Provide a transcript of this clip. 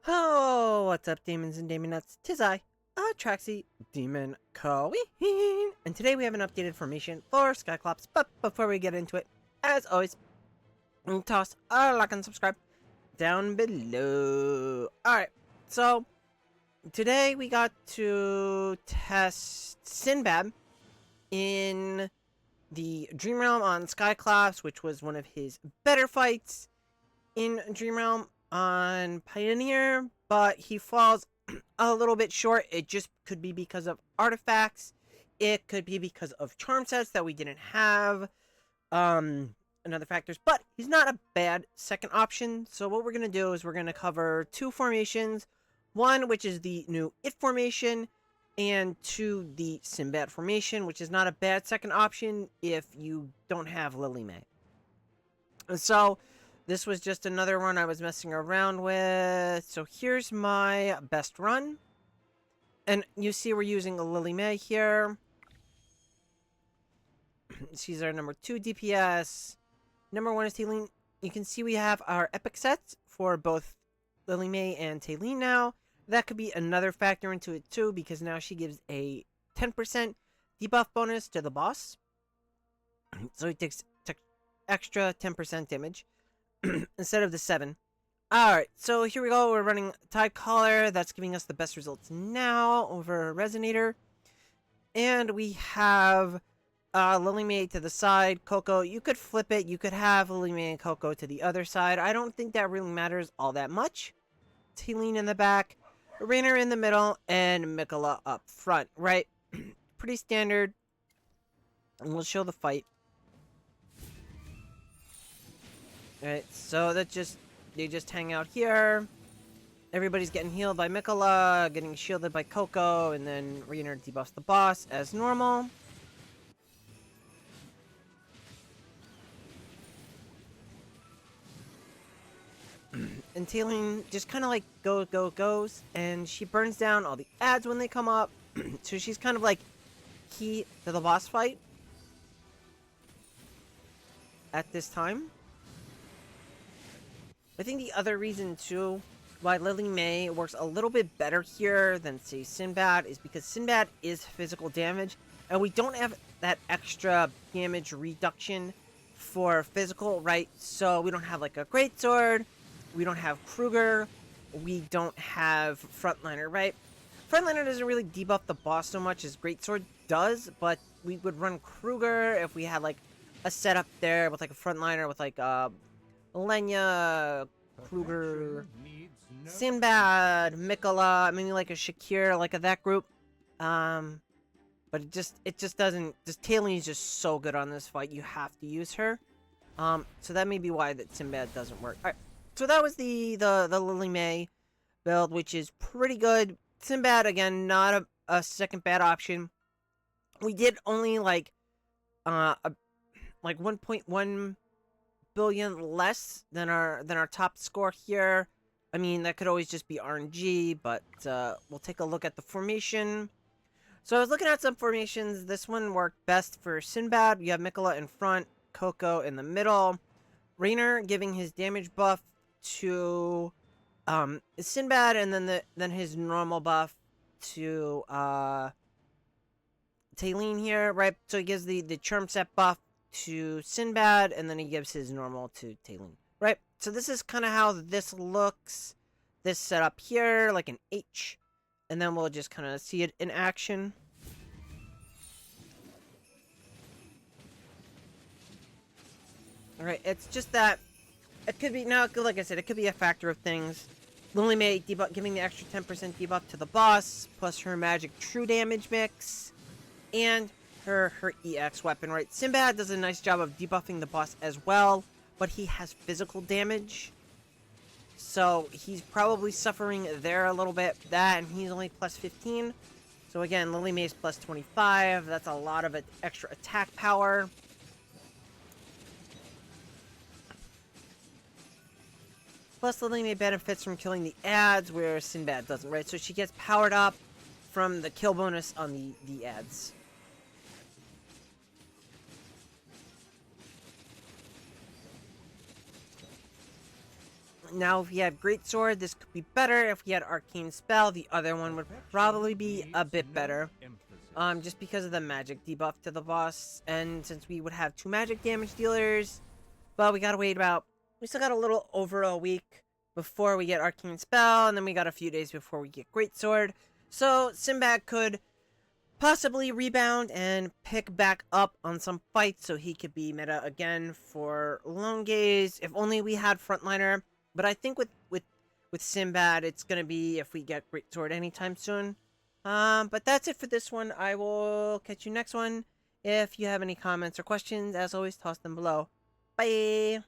Oh, what's up, demons and demonettes? 'Tis I, Traxy Demon Queen, and today we have an updated formation for Skyclops. But before we get into it, as always, toss a like and subscribe down below. Alright, so today we got to test Sinbad in the Dream Realm on Skyclops, which was one of his better fights in Dream Realm on Pioneer, but he falls a little bit short. It just could be because of artifacts. It could be because of charm sets that we didn't have, and other factors, but he's not a bad second option. So what we're going to do is we're going to cover two formations. One, which is the new It formation, and two, the Sinbad formation, which is not a bad second option if you don't have Lily May. And so this was just another one I was messing around with. So here's my best run. And you see we're using a Lily May here. She's our number 2 DPS. Number 1 is Taylene. You can see we have our epic sets for both Lily May and Taylene now. That could be another factor into it too, because now she gives a 10% debuff bonus to the boss. So he takes extra 10% damage instead of the 7. Alright, so here we go. We're running Tide Caller. That's giving us the best results now over Resonator. And we have Lily May to the side, Coco. You could flip it. You could have Lily May and Coco to the other side. I don't think that really matters all that much. Taylene in the back, Rainer in the middle, and Mikola up front, right? Pretty standard. And we'll show the fight. Alright, so they just hang out here. Everybody's getting healed by Mikola, getting shielded by Coco, and then Rainer debuffs the boss as normal. And Taylene just kind of like goes, and she burns down all the ads when they come up. So she's kind of like key to the boss fight at this time. I think the other reason too why Lily May works a little bit better here than say Sinbad is because Sinbad is physical damage, and we don't have that extra damage reduction for physical, right? So we don't have like a greatsword. We don't have Kruger. We don't have Frontliner, right? Frontliner doesn't really debuff the boss so much as Greatsword does, but we would run Kruger if we had like a setup there with like a Frontliner with like Lenya, Kruger, Sinbad, Mikola, maybe like a Shakir, like that group. But it just doesn't. Taylene is just so good on this fight. You have to use her. So that may be why that Sinbad doesn't work. All right. So that was the Lily May build, which is pretty good. Sinbad, again, not a second bad option. We did only like 1.1 billion less than our top score here. I mean, that could always just be RNG, but we'll take a look at the formation. So I was looking at some formations. This one worked best for Sinbad. You have Mikola in front, Coco in the middle, Rainer giving his damage buff to Sinbad, and then his normal buff to Taylene here, right? So he gives the charm set buff to Sinbad, and then he gives his normal to Taylene, right? So this is kind of how this looks. This setup here, like an H, and then we'll just kind of see it in action. All right, it's just that it could be, now, like I said, it could be a factor of things. Lily May debuff, giving the extra 10% debuff to the boss, plus her magic true damage mix, and her EX weapon, right? Sinbad does a nice job of debuffing the boss as well, but he has physical damage. So he's probably suffering there a little bit. That, and he's only plus 15. So again, Lily May's plus 25. That's a lot of extra attack power. Plus, Lily May benefits from killing the ads, where Sinbad doesn't, right? So she gets powered up from the kill bonus on the ads. Now, if he had Great Sword, this could be better. If he had Arcane Spell, the other one would probably be a bit better. Just because of the magic debuff to the boss, and since we would have 2 magic damage dealers, but we gotta wait we still got a little over a week before we get Arcane Spell, and then we got a few days before we get Great Sword. So Sinbad could possibly rebound and pick back up on some fights so he could be meta again for long gaze. If only we had Frontliner. But I think with Sinbad, it's gonna be if we get Great Sword anytime soon. But that's it for this one. I will catch you next one. If you have any comments or questions, as always, toss them below. Bye!